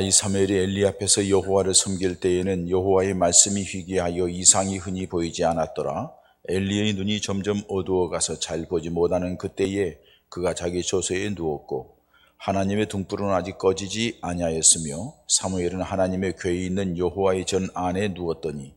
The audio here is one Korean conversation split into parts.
이 사무엘이 엘리 앞에서 여호와를 섬길 때에는 여호와의 말씀이 희귀하여 이상이 흔히 보이지 않았더라. 엘리의 눈이 점점 어두워가서 잘 보지 못하는 그때에 그가 자기 처소에 누웠고 하나님의 등불은 아직 꺼지지 아니하였으며 사무엘은 하나님의 궤에 있는 여호와의 전 안에 누웠더니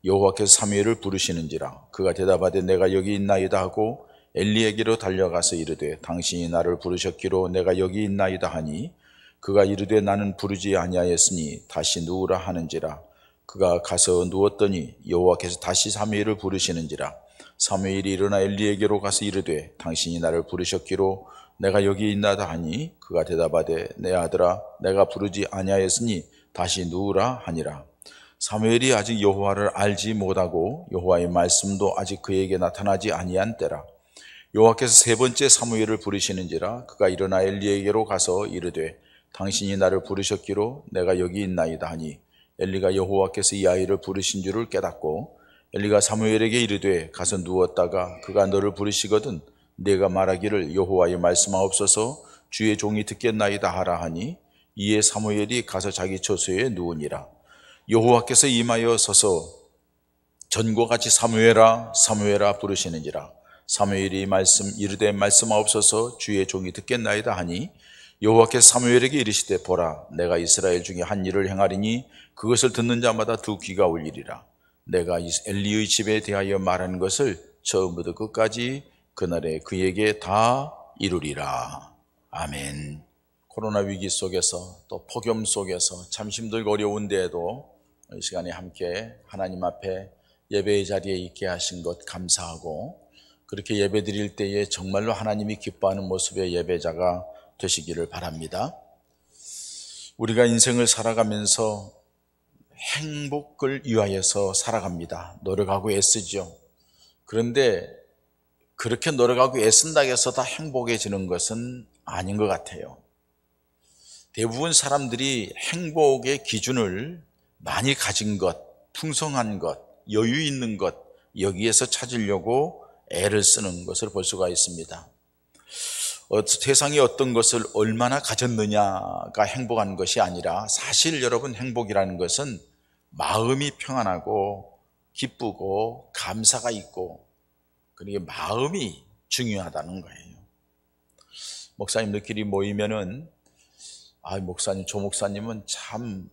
여호와께서 사무엘을 부르시는지라. 그가 대답하되 내가 여기 있나이다 하고 엘리에게로 달려가서 이르되 당신이 나를 부르셨기로 내가 여기 있나이다 하니 그가 이르되 나는 부르지 아니하였으니 다시 누우라 하는지라. 그가 가서 누웠더니 여호와께서 다시 사무엘을 부르시는지라. 사무엘이 일어나 엘리에게로 가서 이르되 당신이 나를 부르셨기로 내가 여기 있나이다 하니 그가 대답하되 내 아들아 내가 부르지 아니하였으니 다시 누우라 하니라. 사무엘이 아직 여호와를 알지 못하고 여호와의 말씀도 아직 그에게 나타나지 아니한 때라. 여호와께서 세 번째 사무엘을 부르시는지라. 그가 일어나 엘리에게로 가서 이르되 당신이 나를 부르셨기로 내가 여기 있나이다 하니 엘리가 여호와께서 이 아이를 부르신 줄을 깨닫고 엘리가 사무엘에게 이르되 가서 누웠다가 그가 너를 부르시거든 네가 말하기를 여호와의 말씀하옵소서 주의 종이 듣겠나이다 하라 하니 이에 사무엘이 가서 자기 처소에 누우니라. 여호와께서 임하여 서서 전과 같이 사무엘아 사무엘아 부르시는지라. 사무엘이 이르되 말씀하옵소서 주의 종이 듣겠나이다 하니 여호와께서 사무엘에게 이르시되 보라 내가 이스라엘 중에 한 일을 행하리니 그것을 듣는 자마다 두 귀가 울리리라. 내가 엘리의 집에 대하여 말한 것을 처음부터 끝까지 그날에 그에게 다 이루리라. 아멘. 코로나 위기 속에서 또 폭염 속에서 참 힘들고 어려운데에도 이 시간에 함께 하나님 앞에 예배의 자리에 있게 하신 것 감사하고 그렇게 예배 드릴 때에 정말로 하나님이 기뻐하는 모습의 예배자가 되시기를 바랍니다. 우리가 인생을 살아가면서 행복을 위하여서 살아갑니다. 노력하고 애쓰죠. 그런데 그렇게 노력하고 애쓴다고 해서 다 행복해지는 것은 아닌 것 같아요. 대부분 사람들이 행복의 기준을 많이 가진 것, 풍성한 것, 여유 있는 것 여기에서 찾으려고 애를 쓰는 것을 볼 수가 있습니다. 세상에 어떤 것을 얼마나 가졌느냐가 행복한 것이 아니라 사실 여러분 행복이라는 것은 마음이 평안하고 기쁘고 감사가 있고 그러니까 마음이 중요하다는 거예요. 목사님들끼리 모이면은 목사님 조 목사님은 참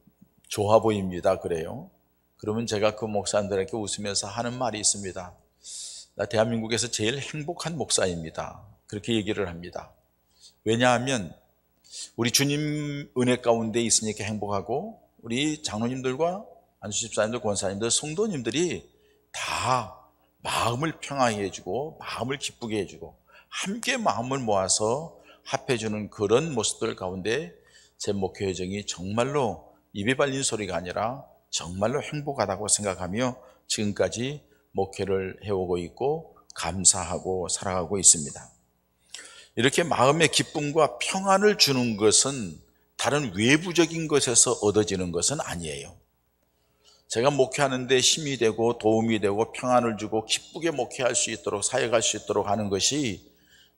좋아 보입니다 그래요. 그러면 제가 그 목사님들에게 웃으면서 하는 말이 있습니다. 나 대한민국에서 제일 행복한 목사입니다. 그렇게 얘기를 합니다. 왜냐하면 우리 주님 은혜 가운데 있으니까 행복하고 우리 장로님들과 안수집사님들, 권사님들, 성도님들이 다 마음을 평안하게 해주고 마음을 기쁘게 해주고 함께 마음을 모아서 합해주는 그런 모습들 가운데 제 목회 여정이 정말로 입에 발린 소리가 아니라 정말로 행복하다고 생각하며 지금까지 목회를 해오고 있고 감사하고 살아가고 있습니다. 이렇게 마음의 기쁨과 평안을 주는 것은 다른 외부적인 것에서 얻어지는 것은 아니에요. 제가 목회하는데 힘이 되고 도움이 되고 평안을 주고 기쁘게 목회할 수 있도록 사역할 수 있도록 하는 것이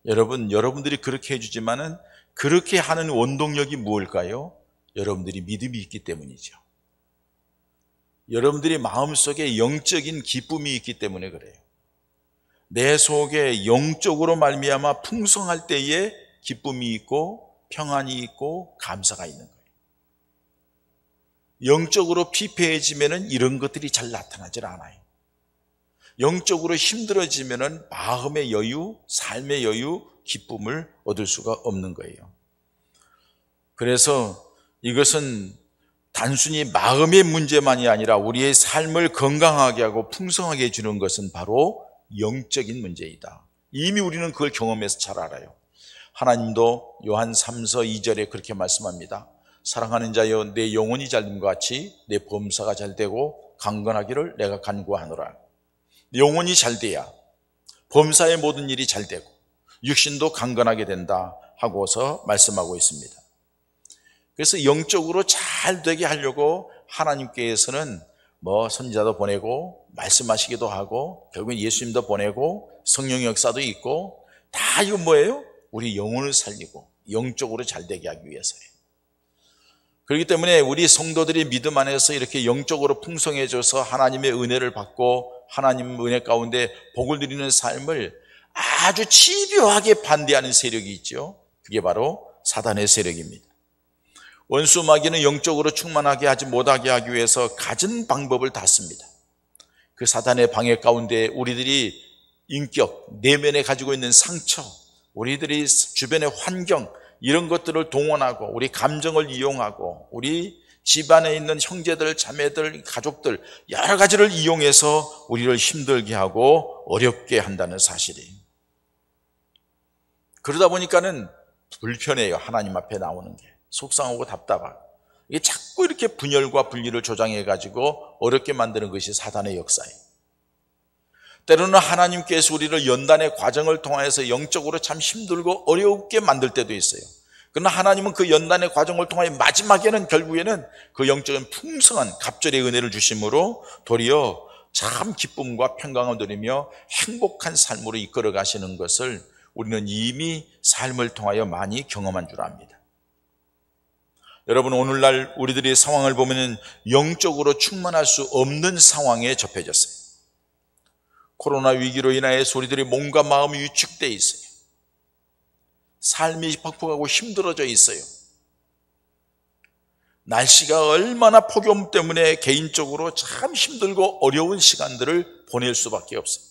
여러분들이 그렇게 해주지만은 그렇게 하는 원동력이 무엇일까요? 여러분들이 믿음이 있기 때문이죠. 여러분들이 마음속에 영적인 기쁨이 있기 때문에 그래요. 내 속에 영적으로 말미암아 풍성할 때에 기쁨이 있고 평안이 있고 감사가 있는 거예요. 영적으로 피폐해지면은 이런 것들이 잘 나타나질 않아요. 영적으로 힘들어지면은 마음의 여유, 삶의 여유, 기쁨을 얻을 수가 없는 거예요. 그래서 이것은 단순히 마음의 문제만이 아니라 우리의 삶을 건강하게 하고 풍성하게 해주는 것은 바로 영적인 문제이다. 이미 우리는 그걸 경험해서 잘 알아요. 하나님도 요한 3서 2절에 그렇게 말씀합니다. 사랑하는 자여 내 영혼이 잘됨과 같이 내 범사가 잘되고 강건하기를 내가 간구하노라. 영혼이 잘돼야 범사의 모든 일이 잘되고 육신도 강건하게 된다 하고서 말씀하고 있습니다. 그래서 영적으로 잘 되게 하려고 하나님께서는 선지자도 보내고 말씀하시기도 하고 결국엔 예수님도 보내고 성령 역사도 있고 다 이거 뭐예요? 우리 영혼을 살리고 영적으로 잘 되게 하기 위해서예요. 그렇기 때문에 우리 성도들이 믿음 안에서 이렇게 영적으로 풍성해져서 하나님의 은혜를 받고 하나님 은혜 가운데 복을 누리는 삶을 아주 집요하게 반대하는 세력이 있죠. 그게 바로 사단의 세력입니다. 원수 마귀는 영적으로 충만하게 하지 못하게 하기 위해서 갖은 방법을 다 씁니다. 그 사단의 방해 가운데 우리들이 인격, 내면에 가지고 있는 상처, 우리들이 주변의 환경, 이런 것들을 동원하고 우리 감정을 이용하고 우리 집안에 있는 형제들, 자매들, 가족들 여러 가지를 이용해서 우리를 힘들게 하고 어렵게 한다는 사실이에요. 그러다 보니까는 불편해요. 하나님 앞에 나오는 게 속상하고 답답하고, 이게 자꾸 이렇게 분열과 분리를 조장해 가지고 어렵게 만드는 것이 사단의 역사예요. 때로는 하나님께서 우리를 연단의 과정을 통해서 영적으로 참 힘들고 어렵게 만들 때도 있어요. 그러나 하나님은 그 연단의 과정을 통해 마지막에는 결국에는 그 영적인 풍성한 갑절의 은혜를 주심으로 도리어 참 기쁨과 평강을 누리며 행복한 삶으로 이끌어 가시는 것을 우리는 이미 삶을 통하여 많이 경험한 줄 압니다. 여러분, 오늘날 우리들의 상황을 보면 영적으로 충만할 수 없는 상황에 접해졌어요. 코로나 위기로 인하여서 우리들의 몸과 마음이 위축되어 있어요. 삶이 퍽퍽하고 힘들어져 있어요. 날씨가 얼마나 폭염 때문에 개인적으로 참 힘들고 어려운 시간들을 보낼 수밖에 없어요.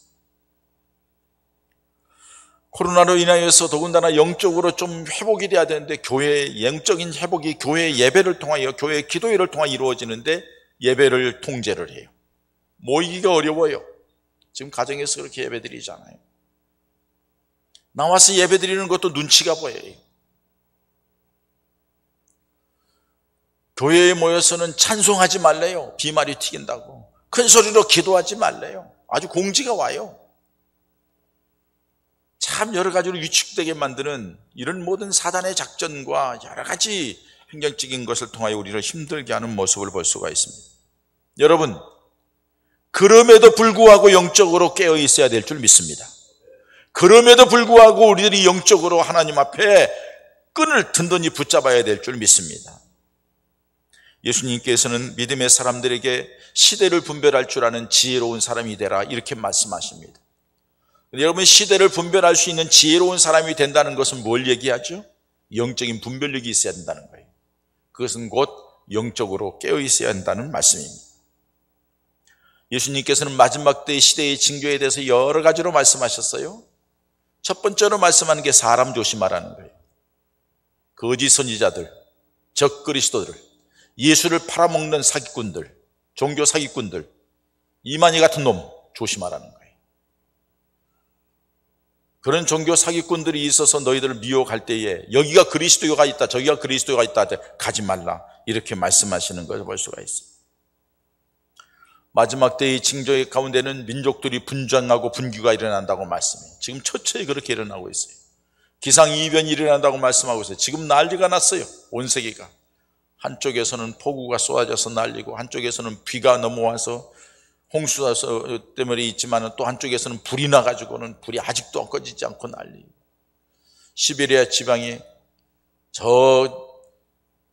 코로나로 인하여서 더군다나 영적으로 좀 회복이 돼야 되는데, 교회의 영적인 회복이 교회 예배를 통하여, 교회 기도회를 통하여 이루어지는데 예배를 통제를 해요. 모이기가 어려워요. 지금 가정에서 그렇게 예배 드리잖아요. 나와서 예배 드리는 것도 눈치가 보여요. 교회에 모여서는 찬송하지 말래요. 비말이 튀긴다고. 큰 소리로 기도하지 말래요. 아주 공지가 와요. 참 여러 가지로 위축되게 만드는 이런 모든 사단의 작전과 여러 가지 행정적인 것을 통하여 우리를 힘들게 하는 모습을 볼 수가 있습니다. 여러분, 그럼에도 불구하고 영적으로 깨어 있어야 될 줄 믿습니다. 그럼에도 불구하고 우리들이 영적으로 하나님 앞에 끈을 든든히 붙잡아야 될 줄 믿습니다. 예수님께서는 믿음의 사람들에게 시대를 분별할 줄 아는 지혜로운 사람이 되라, 이렇게 말씀하십니다. 여러분, 시대를 분별할 수 있는 지혜로운 사람이 된다는 것은 뭘 얘기하죠? 영적인 분별력이 있어야 된다는 거예요. 그것은 곧 영적으로 깨어 있어야 한다는 말씀입니다. 예수님께서는 마지막 때의 시대의 징조에 대해서 여러 가지로 말씀하셨어요. 첫 번째로 말씀하는 게 사람 조심하라는 거예요. 거짓 선지자들, 적 그리스도들, 예수를 팔아먹는 사기꾼들, 종교 사기꾼들, 이만희 같은 놈 조심하라는 거예요. 그런 종교 사기꾼들이 있어서 너희들을 미혹할 때에 여기가 그리스도가 있다, 저기가 그리스도가 있다, 가지 말라, 이렇게 말씀하시는 것을 볼 수가 있어요. 마지막 때의 징조의 가운데는 민족들이 분쟁하고 분규가 일어난다고 말씀해요. 지금 처처에 그렇게 일어나고 있어요. 기상이변이 일어난다고 말씀하고 있어요. 지금 난리가 났어요. 온 세계가. 한쪽에서는 폭우가 쏟아져서 난리고, 한쪽에서는 비가 넘어와서 홍수 때문에 있지만 또 한쪽에서는 불이 나가지고는 불이 아직도 꺼지지 않고 난리고, 시베리아 지방에, 저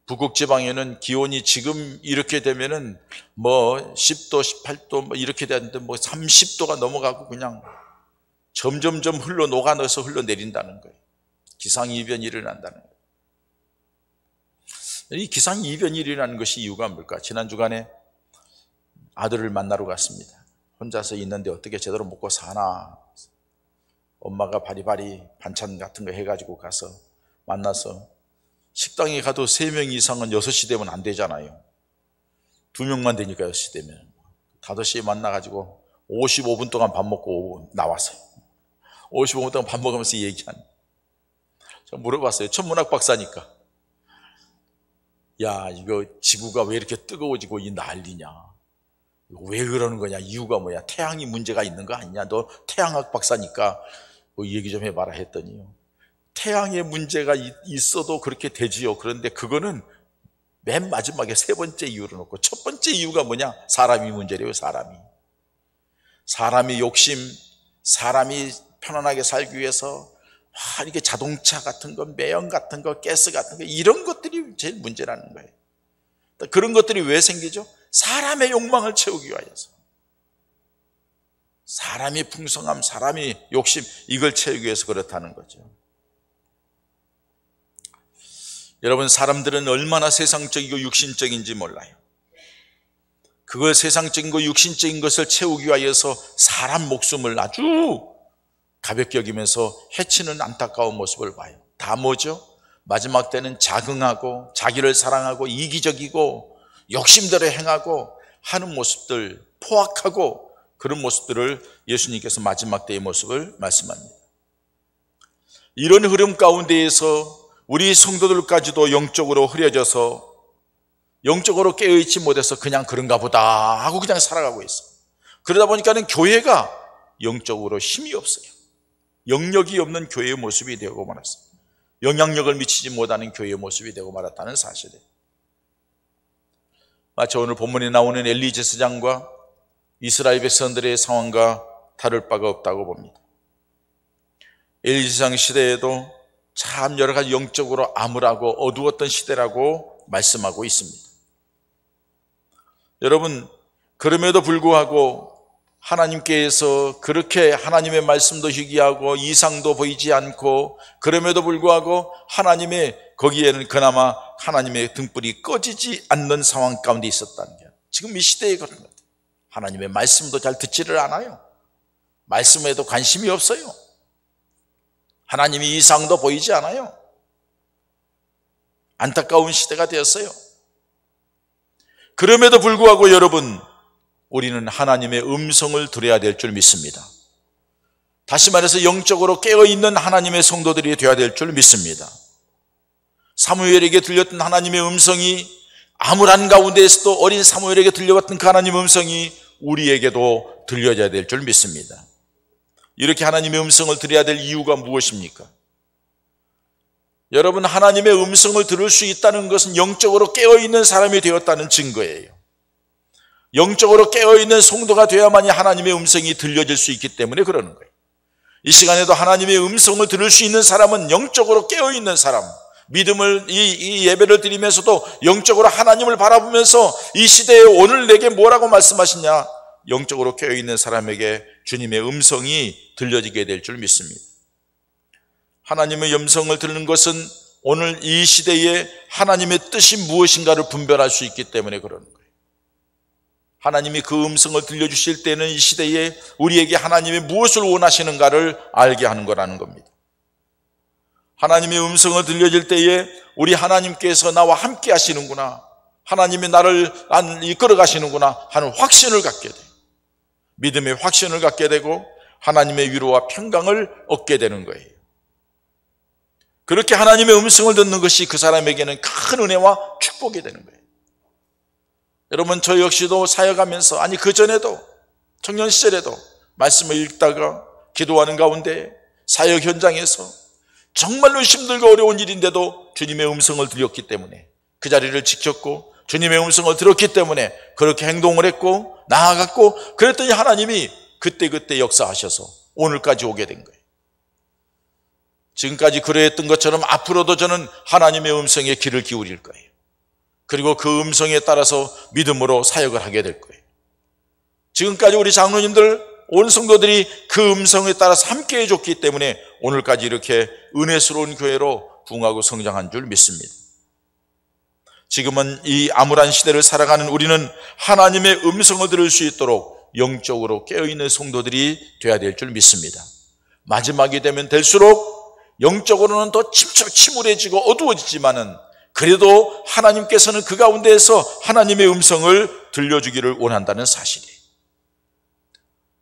북극 지방에는 기온이 지금 이렇게 되면은 뭐 10도, 18도 뭐 이렇게 되는데 뭐 30도가 넘어가고 그냥 점점점 녹아내서 흘러내린다는 거예요. 기상이변이 일어난다는 거예요. 이 기상이변이 일어나는 것이 이유가 뭘까? 지난 주간에 아들을 만나러 갔습니다. 혼자서 있는데 어떻게 제대로 먹고 사나? 엄마가 바리바리 반찬 같은 거 해가지고 가서 만나서, 식당에 가도 3명 이상은 6시 되면 안 되잖아요. 2명만 되니까 6시 되면 5시에 만나가지고 55분 동안 밥 먹고 나왔어요. 55분 동안 밥 먹으면서 얘기한. 제가 물어봤어요. 천문학 박사니까. 야, 이거 지구가 왜 이렇게 뜨거워지고 이 난리냐? 왜 그러는 거냐? 이유가 뭐야? 태양이 문제가 있는 거 아니냐? 너 태양학 박사니까 뭐 얘기 좀 해봐라 했더니요, 태양의 문제가 있어도 그렇게 되지요. 그런데 그거는 맨 마지막에 3번째 이유로 놓고, 첫 번째 이유가 뭐냐? 사람이 문제래요. 사람이 욕심, 사람이 편안하게 살기 위해서 이렇게 자동차 같은 거, 매연 같은 거, 가스 같은 거, 이런 것들이 제일 문제라는 거예요. 그런 것들이 왜 생기죠? 사람의 욕망을 채우기 위하여서. 사람이 풍성함, 사람이 욕심, 이걸 채우기 위해서 그렇다는 거죠. 여러분, 사람들은 얼마나 세상적이고 육신적인지 몰라요. 그걸 세상적인 거, 육신적인 것을 채우기 위하여서 사람 목숨을 아주 가볍게 여기면서 해치는 안타까운 모습을 봐요. 다 뭐죠? 마지막 때는 자긍하고 자기를 사랑하고 이기적이고 욕심대로 행하고 하는 모습들, 포악하고 그런 모습들을 예수님께서 마지막 때의 모습을 말씀합니다. 이런 흐름 가운데에서 우리 성도들까지도 영적으로 흐려져서 영적으로 깨어있지 못해서 그냥 그런가 보다 하고 그냥 살아가고 있어요. 그러다 보니까는 교회가 영적으로 힘이 없어요. 영역이 없는 교회의 모습이 되고 말았어요. 영향력을 미치지 못하는 교회의 모습이 되고 말았다는 사실이에요. 마치 오늘 본문에 나오는 엘리 제사장과 이스라엘 백성들의 상황과 다를 바가 없다고 봅니다. 엘리 제사장 시대에도 참 여러 가지 영적으로 암울하고 어두웠던 시대라고 말씀하고 있습니다. 여러분, 그럼에도 불구하고 하나님께서 그렇게 하나님의 말씀도 희귀하고 이상도 보이지 않고 그럼에도 불구하고 하나님의 거기에는 그나마 하나님의 등불이 꺼지지 않는 상황 가운데 있었다는 게 지금 이 시대에 그런 것 같아요. 하나님의 말씀도 잘 듣지를 않아요. 말씀에도 관심이 없어요. 하나님의 이상도 보이지 않아요. 안타까운 시대가 되었어요. 그럼에도 불구하고 여러분, 우리는 하나님의 음성을 들어야 될 줄 믿습니다. 다시 말해서 영적으로 깨어있는 하나님의 성도들이 되어야 될 줄 믿습니다. 사무엘에게 들렸던 하나님의 음성이 암울한 가운데에서도 어린 사무엘에게 들려왔던 그 하나님의 음성이 우리에게도 들려져야 될 줄 믿습니다. 이렇게 하나님의 음성을 들어야 될 이유가 무엇입니까? 여러분, 하나님의 음성을 들을 수 있다는 것은 영적으로 깨어있는 사람이 되었다는 증거예요. 영적으로 깨어있는 성도가 되어야만이 하나님의 음성이 들려질 수 있기 때문에 그러는 거예요. 이 시간에도 하나님의 음성을 들을 수 있는 사람은 영적으로 깨어있는 사람, 믿음을 이 예배를 드리면서도 영적으로 하나님을 바라보면서 이 시대에 오늘 내게 뭐라고 말씀하시냐, 영적으로 깨어있는 사람에게 주님의 음성이 들려지게 될 줄 믿습니다. 하나님의 음성을 듣는 것은 오늘 이 시대에 하나님의 뜻이 무엇인가를 분별할 수 있기 때문에 그러는 거예요. 하나님이 그 음성을 들려주실 때는 이 시대에 우리에게 하나님이 무엇을 원하시는가를 알게 하는 거라는 겁니다. 하나님의 음성을 들려질 때에 우리 하나님께서 나와 함께 하시는구나, 하나님이 나를 이끌어 가시는구나 하는 확신을 갖게 돼요. 믿음의 확신을 갖게 되고 하나님의 위로와 평강을 얻게 되는 거예요. 그렇게 하나님의 음성을 듣는 것이 그 사람에게는 큰 은혜와 축복이 되는 거예요. 여러분, 저 역시도 사역하면서, 아니 그전에도 청년 시절에도 말씀을 읽다가 기도하는 가운데 사역 현장에서 정말로 힘들고 어려운 일인데도 주님의 음성을 들었기 때문에 그 자리를 지켰고 주님의 음성을 들었기 때문에 그렇게 행동을 했고 나아갔고, 그랬더니 하나님이 그때그때 역사하셔서 오늘까지 오게 된 거예요. 지금까지 그러했던 것처럼 앞으로도 저는 하나님의 음성에 귀를 기울일 거예요. 그리고 그 음성에 따라서 믿음으로 사역을 하게 될 거예요. 지금까지 우리 장로님들, 온 성도들이 그 음성에 따라서 함께 해줬기 때문에 오늘까지 이렇게 은혜스러운 교회로 부흥하고 성장한 줄 믿습니다. 지금은 이 암울한 시대를 살아가는 우리는 하나님의 음성을 들을 수 있도록 영적으로 깨어있는 성도들이 되어야 될 줄 믿습니다. 마지막이 되면 될수록 영적으로는 더 침울해지고 어두워지지만은 그래도 하나님께서는 그 가운데에서 하나님의 음성을 들려주기를 원한다는 사실이에요.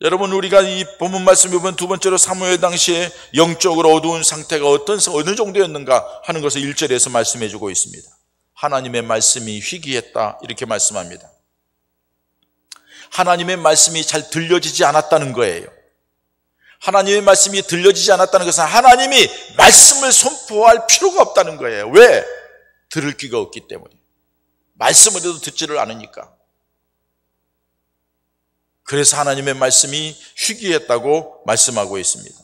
여러분, 우리가 이 본문 말씀을 보면 두 번째로 사무엘 당시에 영적으로 어두운 상태가 어느 정도였는가 하는 것을 1절에서 말씀해 주고 있습니다. 하나님의 말씀이 희귀했다, 이렇게 말씀합니다. 하나님의 말씀이 잘 들려지지 않았다는 거예요. 하나님의 말씀이 들려지지 않았다는 것은 하나님이 말씀을 선포할 필요가 없다는 거예요. 왜? 들을 귀가 없기 때문에. 말씀을 해도 듣지를 않으니까. 그래서 하나님의 말씀이 희귀했다고 말씀하고 있습니다.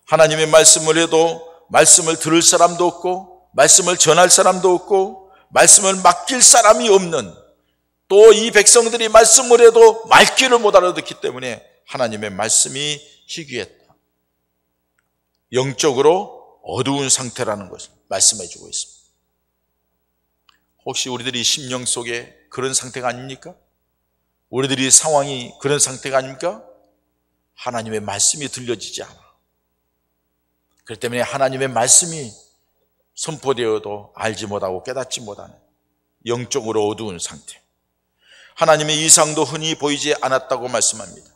하나님의 말씀을 해도 말씀을 들을 사람도 없고 말씀을 전할 사람도 없고 말씀을 맡길 사람이 없는, 또 이 백성들이 말씀을 해도 말귀를 못 알아듣기 때문에 하나님의 말씀이 희귀했다. 영적으로 어두운 상태라는 것을 말씀해 주고 있습니다. 혹시 우리들이 심령 속에 그런 상태가 아닙니까? 우리들이 상황이 그런 상태가 아닙니까? 하나님의 말씀이 들려지지 않아. 그렇기 때문에 하나님의 말씀이 선포되어도 알지 못하고 깨닫지 못하는 영적으로 어두운 상태. 하나님의 이상도 흔히 보이지 않았다고 말씀합니다.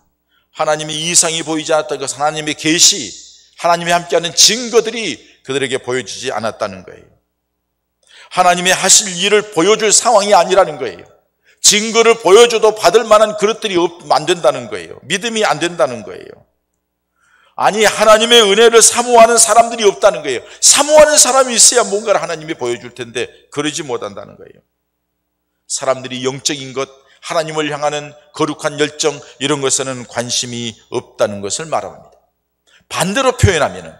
하나님의 이상이 보이지 않았다는 것은 하나님의 계시, 하나님이 함께하는 증거들이 그들에게 보여지지 않았다는 거예요. 하나님의 하실 일을 보여줄 상황이 아니라는 거예요. 증거를 보여줘도 받을 만한 그릇들이 안 된다는 거예요. 믿음이 안 된다는 거예요. 아니, 하나님의 은혜를 사모하는 사람들이 없다는 거예요. 사모하는 사람이 있어야 뭔가를 하나님이 보여줄 텐데 그러지 못한다는 거예요. 사람들이 영적인 것, 하나님을 향하는 거룩한 열정, 이런 것에는 관심이 없다는 것을 말합니다. 반대로 표현하면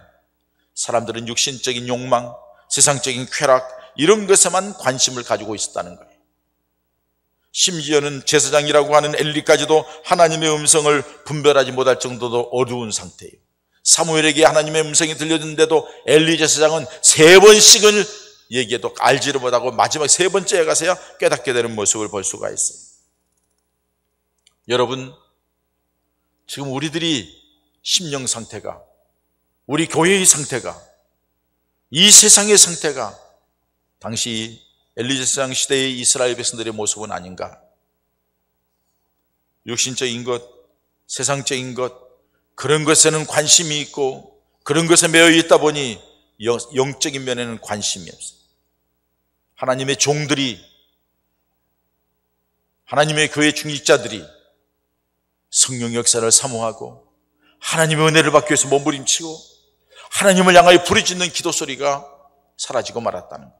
사람들은 육신적인 욕망, 세상적인 쾌락, 이런 것에만 관심을 가지고 있었다는 거예요. 심지어는 제사장이라고 하는 엘리까지도 하나님의 음성을 분별하지 못할 정도로 어두운 상태예요. 사무엘에게 하나님의 음성이 들려졌는데도 엘리 제사장은 3번씩을 얘기해도 알지를 못하고 마지막 3번째에 가서야 깨닫게 되는 모습을 볼 수가 있어요. 여러분, 지금 우리들이 심령 상태가, 우리 교회의 상태가, 이 세상의 상태가 당시 엘리 제사장 시대의 이스라엘 백성들의 모습은 아닌가? 육신적인 것, 세상적인 것, 그런 것에는 관심이 있고 그런 것에 매여 있다 보니 영적인 면에는 관심이 없어요. 하나님의 종들이, 하나님의 교회 중직자들이 성령 역사를 사모하고 하나님의 은혜를 받기 위해서 몸부림치고 하나님을 향하여 부르짖는 기도 소리가 사라지고 말았다는 것.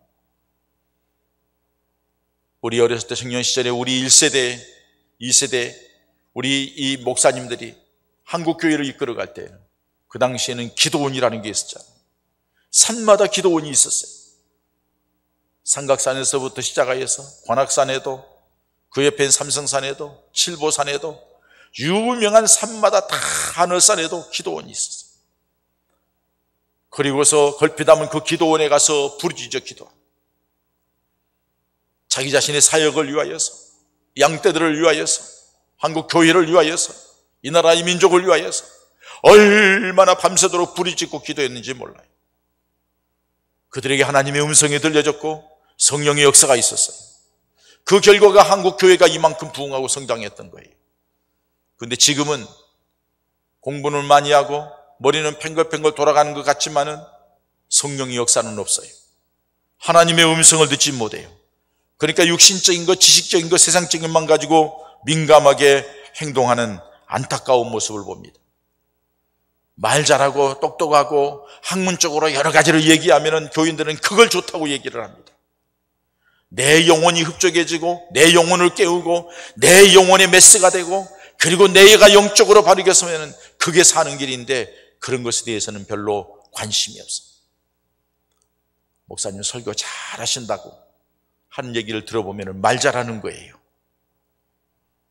우리 어렸을 때 청년 시절에 우리 1세대, 2세대, 우리 이 목사님들이 한국 교회를 이끌어갈 때는 그 당시에는 기도원이라는 게 있었잖아요. 산마다 기도원이 있었어요. 삼각산에서부터 시작하여서 관악산에도, 그 옆엔 삼성산에도, 칠보산에도, 유명한 산마다 다 하늘산에도 기도원이 있었어요. 그리고서 걸핏하면 그 기도원에 가서 부르짖어 기도합니다. 자기 자신의 사역을 위하여서, 양떼들을 위하여서, 한국 교회를 위하여서, 이 나라의 민족을 위하여서 얼마나 밤새도록 부르짖고 기도했는지 몰라요. 그들에게 하나님의 음성이 들려졌고 성령의 역사가 있었어요. 그 결과가 한국 교회가 이만큼 부흥하고 성장했던 거예요. 그런데 지금은 공부는 많이 하고 머리는 팽글팽글 돌아가는 것 같지만은 성령의 역사는 없어요. 하나님의 음성을 듣지 못해요. 그러니까 육신적인 것, 지식적인 것, 세상적인 것만 가지고 민감하게 행동하는 안타까운 모습을 봅니다. 말 잘하고 똑똑하고 학문적으로 여러 가지를 얘기하면 교인들은 그걸 좋다고 얘기를 합니다. 내 영혼이 흡족해지고 내 영혼을 깨우고 내 영혼의 메스가 되고 그리고 내가 영적으로 바르게 서면 그게 사는 길인데 그런 것에 대해서는 별로 관심이 없어요. 목사님 설교 잘 하신다고 하는 얘기를 들어보면 말 잘하는 거예요.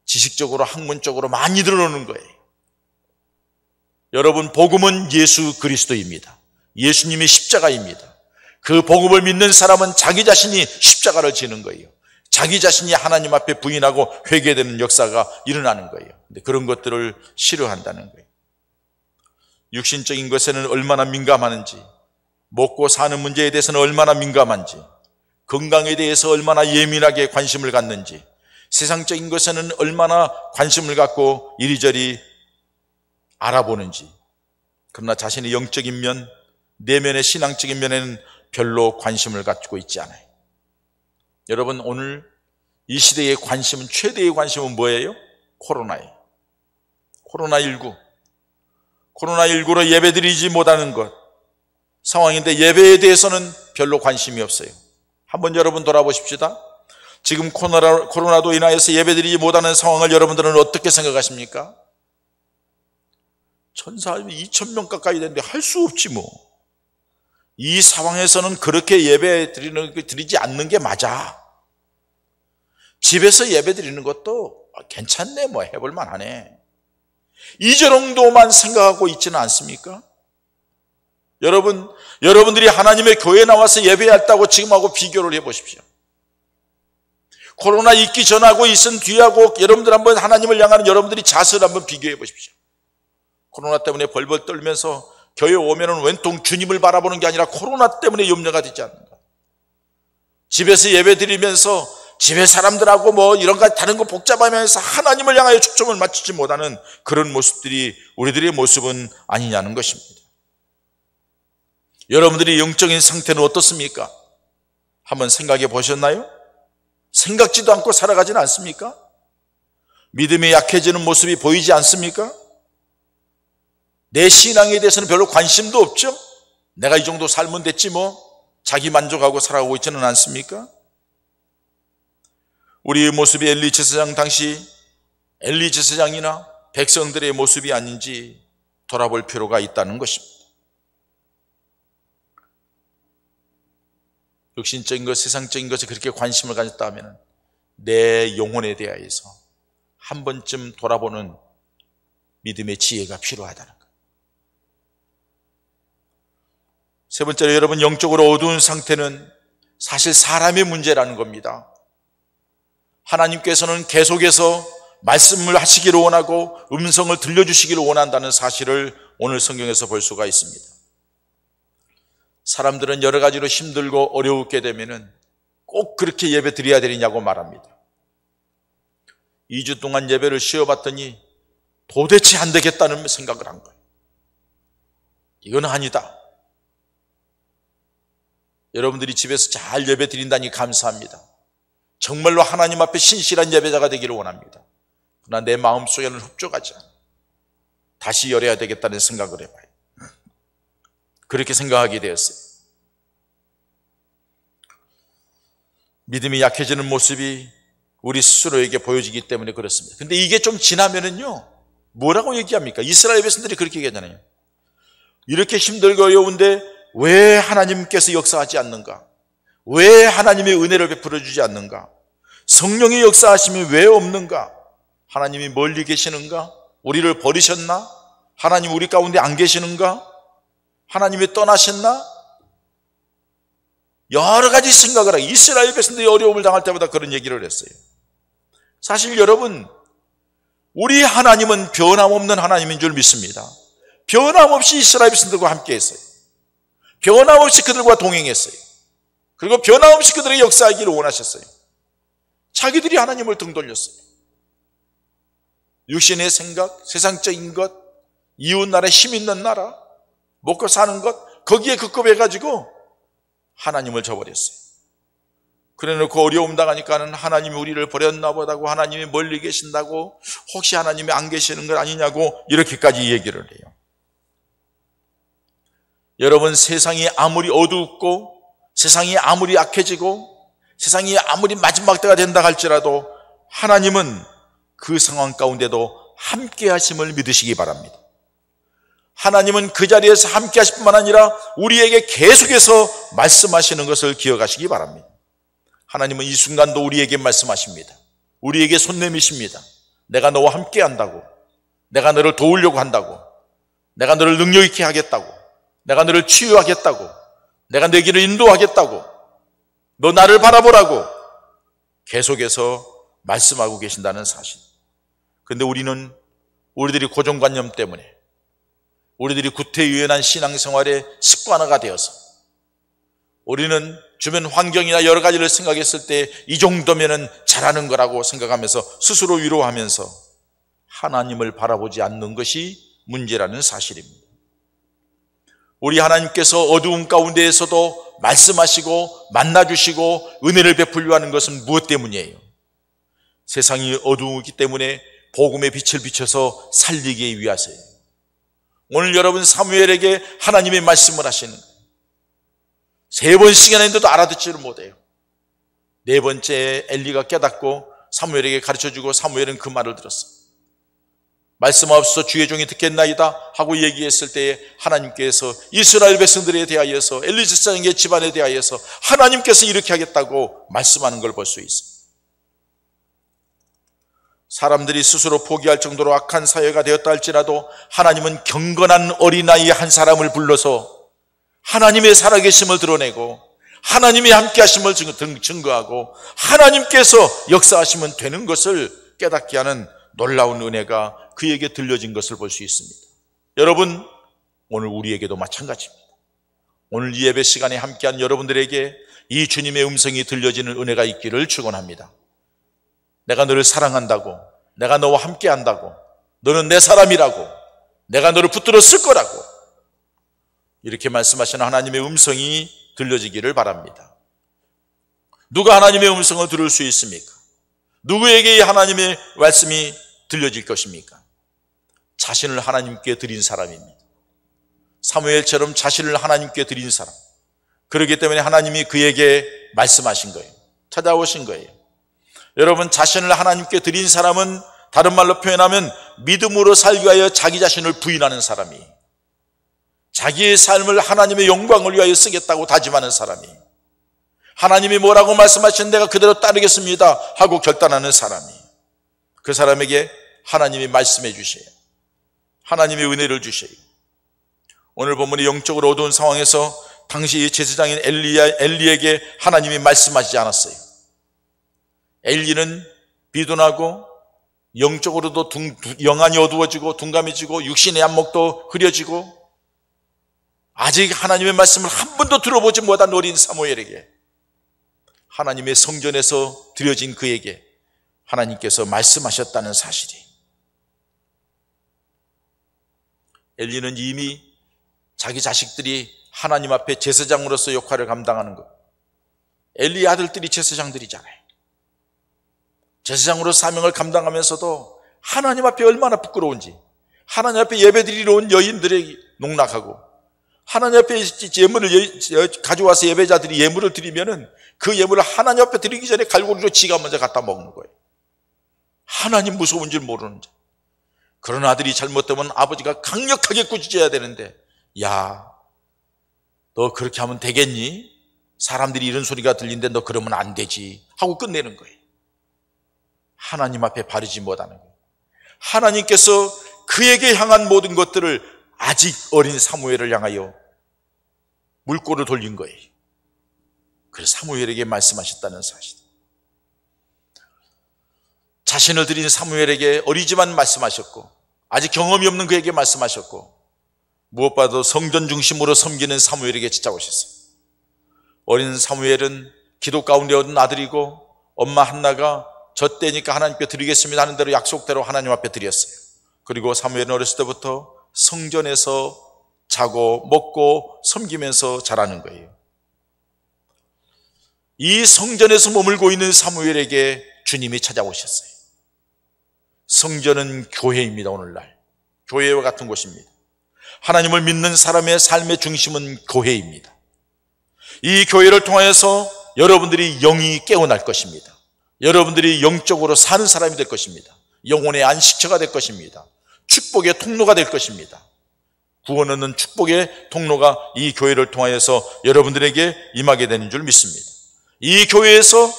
지식적으로 학문적으로 많이 들어오는 거예요. 여러분, 복음은 예수 그리스도입니다. 예수님이 십자가입니다. 그 복음을 믿는 사람은 자기 자신이 십자가를 지는 거예요. 자기 자신이 하나님 앞에 부인하고 회개되는 역사가 일어나는 거예요. 근데 그런 것들을 싫어한다는 거예요. 육신적인 것에는 얼마나 민감하는지, 먹고 사는 문제에 대해서는 얼마나 민감한지, 건강에 대해서 얼마나 예민하게 관심을 갖는지, 세상적인 것에는 얼마나 관심을 갖고 이리저리 알아보는지, 그러나 자신의 영적인 면, 내면의 신앙적인 면에는 별로 관심을 갖고 있지 않아요. 여러분, 오늘 이 시대의 관심은, 최대의 관심은 뭐예요? 코로나예요. 코로나19로 예배드리지 못하는 것 상황인데 예배에 대해서는 별로 관심이 없어요. 한번 여러분 돌아보십시다. 지금 코로나로 인하여서 예배드리지 못하는 상황을 여러분들은 어떻게 생각하십니까? 전사 2,000명 가까이 되는데 할 수 없지 뭐. 이 상황에서는 그렇게 예배 드리지 않는 게 맞아. 집에서 예배 드리는 것도 괜찮네, 뭐 해볼 만하네. 이 정도만 생각하고 있지는 않습니까? 여러분들이 하나님의 교회에 나와서 예배했다고 지금하고 비교를 해보십시오. 코로나 있기 전하고 있은 뒤하고 여러분들 한번 하나님을 향하는 여러분들이 자세를 한번 비교해 보십시오. 코로나 때문에 벌벌 떨면서 교회 오면은 웬통 주님을 바라보는 게 아니라 코로나 때문에 염려가 되지 않는가. 집에서 예배 드리면서 집에 사람들하고 뭐 이런 거 다른 거 복잡하면서 하나님을 향하여 초점을 맞추지 못하는 그런 모습들이 우리들의 모습은 아니냐는 것입니다. 여러분들의 영적인 상태는 어떻습니까? 한번 생각해 보셨나요? 생각지도 않고 살아가지는 않습니까? 믿음이 약해지는 모습이 보이지 않습니까? 내 신앙에 대해서는 별로 관심도 없죠? 내가 이 정도 살면 됐지 뭐 자기 만족하고 살아가고 있지는 않습니까? 우리의 모습이 엘리 제사장 당시 엘리 제사장이나 백성들의 모습이 아닌지 돌아볼 필요가 있다는 것입니다. 육신적인 것, 세상적인 것에 그렇게 관심을 가졌다 하면 내 영혼에 대하여서 한 번쯤 돌아보는 믿음의 지혜가 필요하다는 것. 세 번째로 여러분, 영적으로 어두운 상태는 사실 사람의 문제라는 겁니다. 하나님께서는 계속해서 말씀을 하시기를 원하고 음성을 들려주시기를 원한다는 사실을 오늘 성경에서 볼 수가 있습니다. 사람들은 여러 가지로 힘들고 어려웠게 되면은 꼭 그렇게 예배 드려야 되느냐고 말합니다. 2주 동안 예배를 쉬어봤더니 도대체 안 되겠다는 생각을 한 거예요. 이건 아니다. 여러분들이 집에서 잘 예배 드린다니 감사합니다. 정말로 하나님 앞에 신실한 예배자가 되기를 원합니다. 그러나 내 마음속에는 흡족하지 않아. 다시 열어야 되겠다는 생각을 해봐요. 그렇게 생각하게 되었어요. 믿음이 약해지는 모습이 우리 스스로에게 보여지기 때문에 그렇습니다. 근데 이게 좀 지나면은요, 뭐라고 얘기합니까? 이스라엘 백성들이 그렇게 얘기하잖아요. 이렇게 힘들고 어려운데 왜 하나님께서 역사하지 않는가? 왜 하나님의 은혜를 베풀어 주지 않는가? 성령의 역사하심이 왜 없는가? 하나님이 멀리 계시는가? 우리를 버리셨나? 하나님 우리 가운데 안 계시는가? 하나님이 떠나셨나? 여러 가지 생각을 하고 이스라엘 백성들이 어려움을 당할 때마다 그런 얘기를 했어요. 사실 여러분, 우리 하나님은 변함없는 하나님인 줄 믿습니다. 변함없이 이스라엘 백성들과 함께 했어요. 변함없이 그들과 동행했어요. 그리고 변함없이 그들의 역사하기를 원하셨어요. 자기들이 하나님을 등 돌렸어요. 육신의 생각, 세상적인 것, 이웃 나라에 힘 있는 나라, 먹고 사는 것, 거기에 급급해가지고 하나님을 저버렸어요. 그래 놓고 어려움 당하니까는 하나님이 우리를 버렸나 보다고, 하나님이 멀리 계신다고, 혹시 하나님이 안 계시는 건 아니냐고 이렇게까지 얘기를 해요. 여러분, 세상이 아무리 어둡고 세상이 아무리 약해지고 세상이 아무리 마지막 때가 된다 할지라도 하나님은 그 상황 가운데도 함께 하심을 믿으시기 바랍니다. 하나님은 그 자리에서 함께 하실 뿐만 아니라 우리에게 계속해서 말씀하시는 것을 기억하시기 바랍니다. 하나님은 이 순간도 우리에게 말씀하십니다. 우리에게 손 내미십니다. 내가 너와 함께 한다고, 내가 너를 도우려고 한다고, 내가 너를 능력 있게 하겠다고, 내가 너를 치유하겠다고, 내가 내 길을 인도하겠다고, 너 나를 바라보라고 계속해서 말씀하고 계신다는 사실. 그런데 우리들이 고정관념 때문에, 우리들이 구태의연한 신앙생활의 습관화가 되어서 우리는 주변 환경이나 여러 가지를 생각했을 때 이 정도면은 잘하는 거라고 생각하면서 스스로 위로하면서 하나님을 바라보지 않는 것이 문제라는 사실입니다. 우리 하나님께서 어두운 가운데에서도 말씀하시고 만나주시고 은혜를 베풀려 하는 것은 무엇 때문이에요? 세상이 어두우기 때문에 복음의 빛을 비춰서 살리기 위해서예요. 오늘 여러분 사무엘에게 하나님의 말씀을 하시는 거예요. 3번씩이나 했는데도 알아듣지를 못해요. 4번째 엘리가 깨닫고 사무엘에게 가르쳐주고 사무엘은 그 말을 들었어요. 말씀하옵소서 주의 종이 듣겠나이다 하고 얘기했을 때에 하나님께서 이스라엘 백성들에 대하여서 엘리 제사장의 집안에 대하여서 하나님께서 이렇게 하겠다고 말씀하는 걸 볼 수 있습니다. 사람들이 스스로 포기할 정도로 악한 사회가 되었다 할지라도 하나님은 경건한 어린아이 한 사람을 불러서 하나님의 살아계심을 드러내고 하나님의 함께 하심을 증거하고 하나님께서 역사하시면 되는 것을 깨닫게 하는 놀라운 은혜가 그에게 들려진 것을 볼 수 있습니다. 여러분, 오늘 우리에게도 마찬가지입니다. 오늘 이 예배 시간에 함께한 여러분들에게 이 주님의 음성이 들려지는 은혜가 있기를 축원합니다. 내가 너를 사랑한다고, 내가 너와 함께한다고, 너는 내 사람이라고, 내가 너를 붙들어 쓸 거라고 이렇게 말씀하시는 하나님의 음성이 들려지기를 바랍니다. 누가 하나님의 음성을 들을 수 있습니까? 누구에게 하나님의 말씀이 들려질 것입니까? 자신을 하나님께 드린 사람입니다. 사무엘처럼 자신을 하나님께 드린 사람. 그렇기 때문에 하나님이 그에게 말씀하신 거예요. 찾아오신 거예요. 여러분, 자신을 하나님께 드린 사람은 다른 말로 표현하면 믿음으로 살기 위하여 자기 자신을 부인하는 사람이, 자기의 삶을 하나님의 영광을 위하여 쓰겠다고 다짐하는 사람이, 하나님이 뭐라고 말씀하신 내가 그대로 따르겠습니다 하고 결단하는 사람이, 그 사람에게 하나님이 말씀해 주셔요. 하나님의 은혜를 주셔요. 오늘 본문이 영적으로 어두운 상황에서 당시 제사장인 엘리에게 하나님이 말씀하시지 않았어요. 엘리는 비둔하고 영적으로도 영안이 어두워지고 둔감해지고 육신의 안목도 흐려지고 아직 하나님의 말씀을 한 번도 들어보지 못한 어린 사무엘에게, 하나님의 성전에서 드려진 그에게 하나님께서 말씀하셨다는 사실이, 엘리는 이미 자기 자식들이 하나님 앞에 제사장으로서 역할을 감당하는 것, 엘리의 아들들이 제사장들이잖아요. 제사장으로 사명을 감당하면서도 하나님 앞에 얼마나 부끄러운지, 하나님 앞에 예배드리러 온 여인들에게 농락하고, 하나님 앞에 예물을 가져와서 예배자들이 예물을 드리면은 그 예물을 하나님 앞에 드리기 전에 갈고리로 지가 먼저 갖다 먹는 거예요. 하나님 무서운 줄 모르는 자. 그런 아들이 잘못되면 아버지가 강력하게 꾸짖어야 되는데, 야, 너 그렇게 하면 되겠니? 사람들이 이런 소리가 들리는데 너 그러면 안 되지 하고 끝내는 거예요. 하나님 앞에 바르지 못하는 거예요. 하나님께서 그에게 향한 모든 것들을 아직 어린 사무엘을 향하여 물꼬를 돌린 거예요. 그래서 사무엘에게 말씀하셨다는 사실. 자신을 드린 사무엘에게 어리지만 말씀하셨고, 아직 경험이 없는 그에게 말씀하셨고, 무엇보다도 성전 중심으로 섬기는 사무엘에게 찾아오셨어요. 어린 사무엘은 기도 가운데 얻은 아들이고, 엄마 한나가 저 때니까 하나님께 드리겠습니다 하는 대로 약속대로 하나님 앞에 드렸어요. 그리고 사무엘은 어렸을 때부터 성전에서 자고 먹고 섬기면서 자라는 거예요. 이 성전에서 머물고 있는 사무엘에게 주님이 찾아오셨어요. 성전은 교회입니다. 오늘날 교회와 같은 곳입니다. 하나님을 믿는 사람의 삶의 중심은 교회입니다. 이 교회를 통해서 여러분들이 영이 깨어날 것입니다. 여러분들이 영적으로 사는 사람이 될 것입니다. 영혼의 안식처가 될 것입니다. 축복의 통로가 될 것입니다. 구원 얻는 축복의 통로가 이 교회를 통하여서 여러분들에게 임하게 되는 줄 믿습니다. 이 교회에서,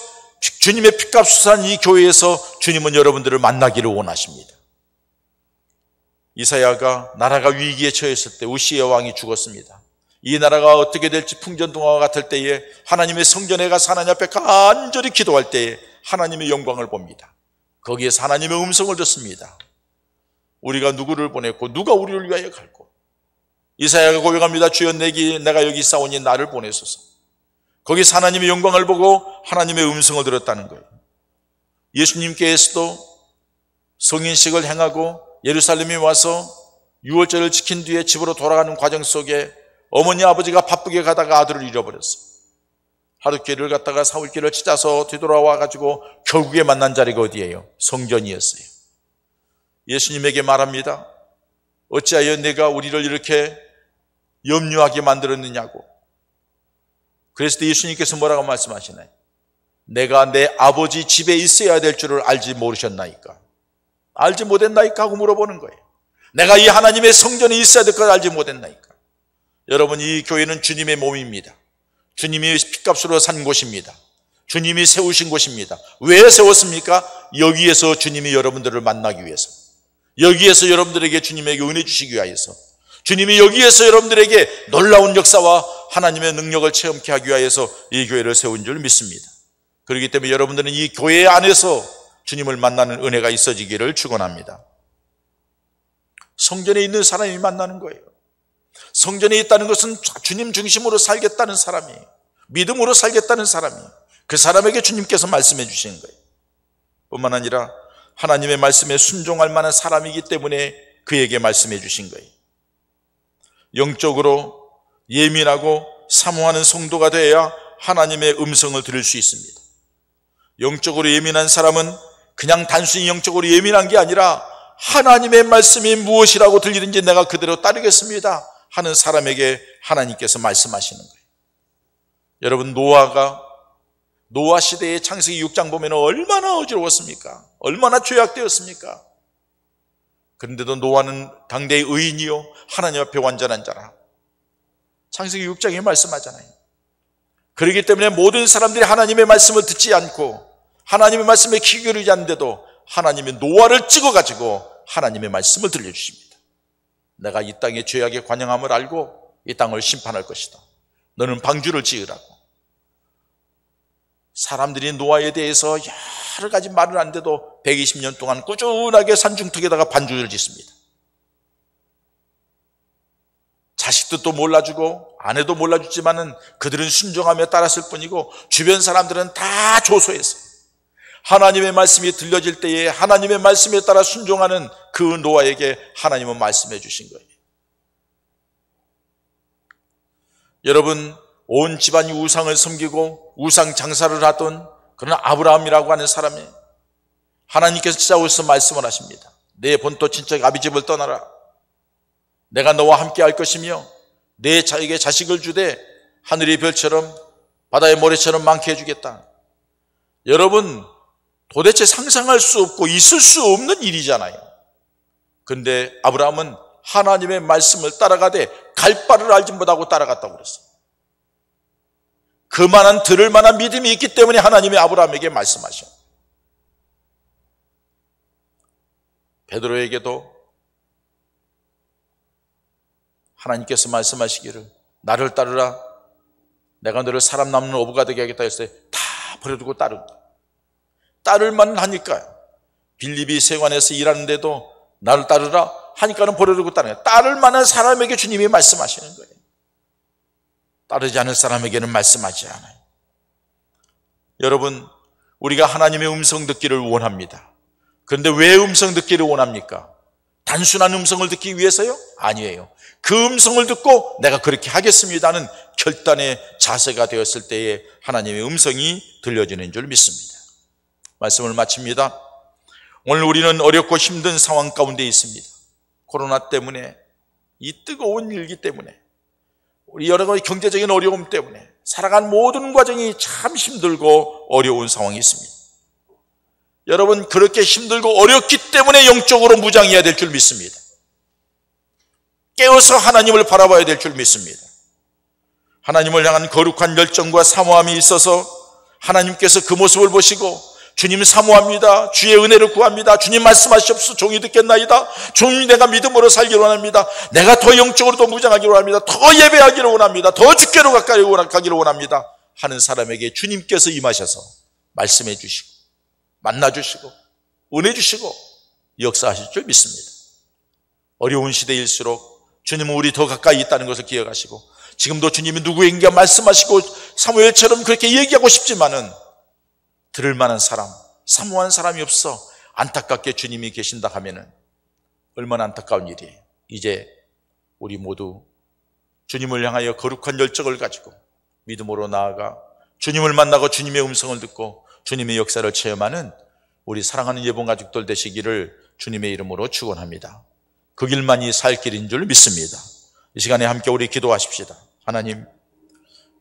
주님의 피값을 산 이 교회에서 주님은 여러분들을 만나기를 원하십니다. 이사야가 나라가 위기에 처했을 때 우시야 왕이 죽었습니다. 이 나라가 어떻게 될지 풍전등화와 같을 때에 하나님의 성전에 가서 하나님 앞에 간절히 기도할 때에 하나님의 영광을 봅니다. 거기에서 하나님의 음성을 듣습니다. 우리가 누구를 보냈고 누가 우리를 위하여 갈고, 이사야가 고백합니다. 주여 내가 여기 있사오니 나를 보내소서. 거기서 하나님의 영광을 보고 하나님의 음성을 들었다는 거예요. 예수님께서도 성인식을 행하고 예루살렘에 와서 유월절을 지킨 뒤에 집으로 돌아가는 과정 속에 어머니 아버지가 바쁘게 가다가 아들을 잃어버렸어요. 하루 길을 갔다가 사흘길을 찾아서 뒤돌아와 가지고 결국에 만난 자리가 어디예요? 성전이었어요. 예수님에게 말합니다. 어찌하여 내가 우리를 이렇게 염려하게 만들었느냐고. 그래서 예수님께서 뭐라고 말씀하시나요? 내가 내 아버지 집에 있어야 될 줄을 알지 모르셨나이까. 알지 못했나이까 하고 물어보는 거예요. 내가 이 하나님의 성전에 있어야 될 걸 알지 못했나이까. 여러분, 이 교회는 주님의 몸입니다. 주님이 핏값으로 산 곳입니다. 주님이 세우신 곳입니다. 왜 세웠습니까? 여기에서 주님이 여러분들을 만나기 위해서, 여기에서 여러분들에게 주님에게 은혜 주시기 위해서, 주님이 여기에서 여러분들에게 놀라운 역사와 하나님의 능력을 체험케 하기 위해서 이 교회를 세운 줄 믿습니다. 그렇기 때문에 여러분들은 이 교회 안에서 주님을 만나는 은혜가 있어지기를 축원합니다. 성전에 있는 사람이 만나는 거예요. 성전에 있다는 것은 주님 중심으로 살겠다는 사람이에요. 믿음으로 살겠다는 사람이에요. 그 사람에게 주님께서 말씀해 주시는 거예요. 뿐만 아니라 하나님의 말씀에 순종할 만한 사람이기 때문에 그에게 말씀해 주신 거예요. 영적으로 예민하고 사모하는 성도가 되어야 하나님의 음성을 들을 수 있습니다. 영적으로 예민한 사람은 그냥 단순히 영적으로 예민한 게 아니라 하나님의 말씀이 무엇이라고 들리든지 내가 그대로 따르겠습니다 하는 사람에게 하나님께서 말씀하시는 거예요. 여러분, 노아 시대의 창세기 6장 보면 얼마나 어지러웠습니까? 얼마나 죄악되었습니까? 그런데도 노아는 당대의 의인이요 하나님 앞에 완전한 자라. 창세기 6장에 말씀하잖아요. 그렇기 때문에 모든 사람들이 하나님의 말씀을 듣지 않고 하나님의 말씀에 귀 기울이지 않는데도 하나님이 노아를 찍어가지고 하나님의 말씀을 들려주십니다. 내가 이 땅의 죄악의 관영함을 알고 이 땅을 심판할 것이다. 너는 방주를 지으라고. 사람들이 노아에 대해서 여러 가지 말을 하는데도 120년 동안 꾸준하게 산중턱에다가 반주를 짓습니다. 자식도 몰라주고 아내도 몰라주지만은 그들은 순종하며 따랐을 뿐이고 주변 사람들은 다 조소했어요. 하나님의 말씀이 들려질 때에 하나님의 말씀에 따라 순종하는 그 노아에게 하나님은 말씀해 주신 거예요. 여러분, 온 집안이 우상을 섬기고 우상 장사를 하던 그런 아브라함이라고 하는 사람이 하나님께서 찾아오셔서 말씀을 하십니다. 내 본토 친척 아비집을 떠나라. 내가 너와 함께 할 것이며 내 자에게 자식을 주되 하늘의 별처럼 바다의 모래처럼 많게 해주겠다. 여러분, 도대체 상상할 수 없고 있을 수 없는 일이잖아요. 그런데 아브라함은 하나님의 말씀을 따라가되 갈 바를 알지 못하고 따라갔다고 그랬어요. 그만한 들을 만한 믿음이 있기 때문에 하나님이 아브라함에게 말씀하셔. 베드로에게도 하나님께서 말씀하시기를 나를 따르라. 내가 너를 사람 남는 어부가 되게 하겠다 했을 때 다 버려두고 따른다. 따를 만은 하니까요. 빌립이 세관에서 일하는데도 나를 따르라 하니까는 버려두고 따르는 거예요. 따를 만한 사람에게 주님이 말씀하시는 거예요. 따르지 않을 사람에게는 말씀하지 않아요. 여러분, 우리가 하나님의 음성 듣기를 원합니다. 그런데 왜 음성 듣기를 원합니까? 단순한 음성을 듣기 위해서요? 아니에요. 그 음성을 듣고 내가 그렇게 하겠습니다는 결단의 자세가 되었을 때에 하나님의 음성이 들려지는 줄 믿습니다. 말씀을 마칩니다. 오늘 우리는 어렵고 힘든 상황 가운데 있습니다. 코로나 때문에, 이 뜨거운 일기 때문에, 우리 여러 가지 경제적인 어려움 때문에 살아간 모든 과정이 참 힘들고 어려운 상황이 있습니다. 여러분, 그렇게 힘들고 어렵기 때문에 영적으로 무장해야 될 줄 믿습니다. 깨어서 하나님을 바라봐야 될 줄 믿습니다. 하나님을 향한 거룩한 열정과 사모함이 있어서 하나님께서 그 모습을 보시고 주님 사모합니다. 주의 은혜를 구합니다. 주님 말씀하시옵소서. 종이 듣겠나이다. 주님, 내가 믿음으로 살기를 원합니다. 내가 더 영적으로 더 무장하기를 원합니다. 더 예배하기를 원합니다. 더 주께로 가까이 가기를 원합니다 하는 사람에게 주님께서 임하셔서 말씀해 주시고 만나 주시고 은혜 주시고 역사하실 줄 믿습니다. 어려운 시대일수록 주님은 우리 더 가까이 있다는 것을 기억하시고 지금도 주님이 누구에게 말씀하시고 사무엘처럼 그렇게 얘기하고 싶지만은 들을 만한 사람, 사모한 사람이 없어 안타깝게 주님이 계신다 하면은 얼마나 안타까운 일이에요. 이제 우리 모두 주님을 향하여 거룩한 열정을 가지고 믿음으로 나아가 주님을 만나고 주님의 음성을 듣고 주님의 역사를 체험하는 우리 사랑하는 예봉 가족들 되시기를 주님의 이름으로 축원합니다. 그 길만이 살 길인 줄 믿습니다. 이 시간에 함께 우리 기도하십시다. 하나님,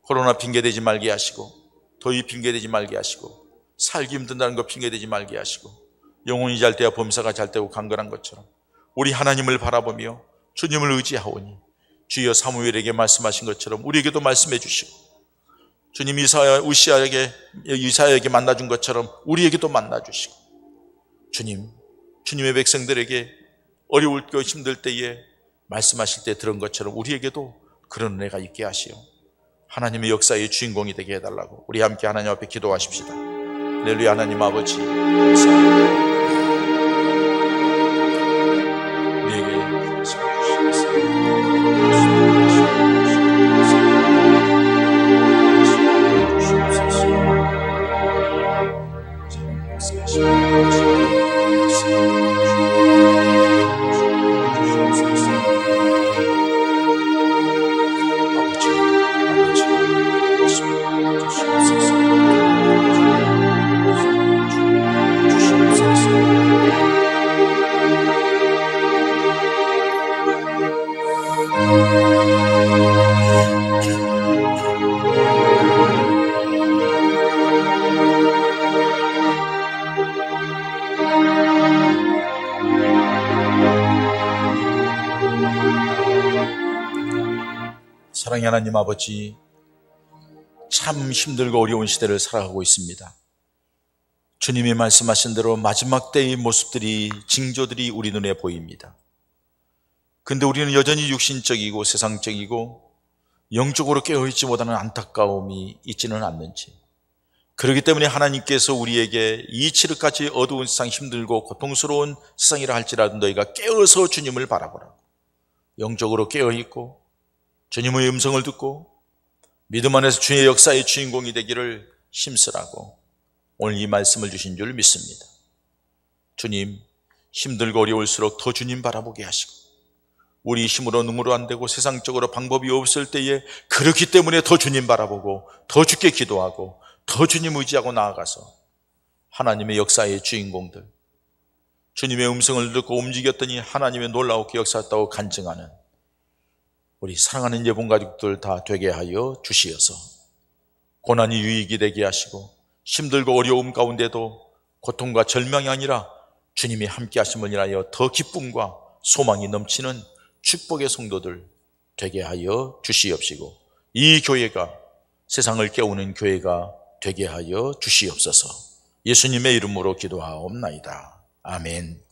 코로나 핑계대지 말게 하시고 더위 핑계대지 말게 하시고 살기 힘든다는 거 핑계대지 말게 하시고 영혼이 잘 되어 범사가 잘 되고 강건한 것처럼 우리 하나님을 바라보며 주님을 의지하오니 주여 사무엘에게 말씀하신 것처럼 우리에게도 말씀해 주시고 주님 이사야에게 만나준 것처럼 우리에게도 만나주시고 주님, 주님의 백성들에게 어려울 때 힘들 때에 말씀하실 때 들은 것처럼 우리에게도 그런 은혜가 있게 하시오. 하나님의 역사의 주인공이 되게 해달라고 우리 함께 하나님 앞에 기도하십시다. 할렐루야. 하나님 아버지 감사합니다. 우리에게 사랑의 하나님 아버지, 참 힘들고 어려운 시대를 살아가고 있습니다. 주님이 말씀하신 대로 마지막 때의 모습들이, 징조들이 우리 눈에 보입니다. 근데 우리는 여전히 육신적이고 세상적이고 영적으로 깨어있지 못하는 안타까움이 있지는 않는지, 그렇기 때문에 하나님께서 우리에게 이 칠흑같이 어두운 세상, 힘들고 고통스러운 세상이라 할지라도 너희가 깨어서 주님을 바라보라, 영적으로 깨어있고 주님의 음성을 듣고 믿음 안에서 주의 역사의 주인공이 되기를 힘쓰라고 오늘 이 말씀을 주신 줄 믿습니다. 주님, 힘들고 어려울수록 더 주님 바라보게 하시고 우리 힘으로 눈으로 안 되고 세상적으로 방법이 없을 때에 그렇기 때문에 더 주님 바라보고 더 주께 기도하고 더 주님 의지하고 나아가서 하나님의 역사의 주인공들, 주님의 음성을 듣고 움직였더니 하나님의 놀라웠게 역사했다고 간증하는 우리 사랑하는 예본 가족들 다 되게 하여 주시어서 고난이 유익이 되게 하시고 힘들고 어려움 가운데도 고통과 절망이 아니라 주님이 함께 하심을 인하여 더 기쁨과 소망이 넘치는 축복의 성도들 되게 하여 주시옵시고 이 교회가 세상을 깨우는 교회가 되게 하여 주시옵소서. 예수님의 이름으로 기도하옵나이다. 아멘.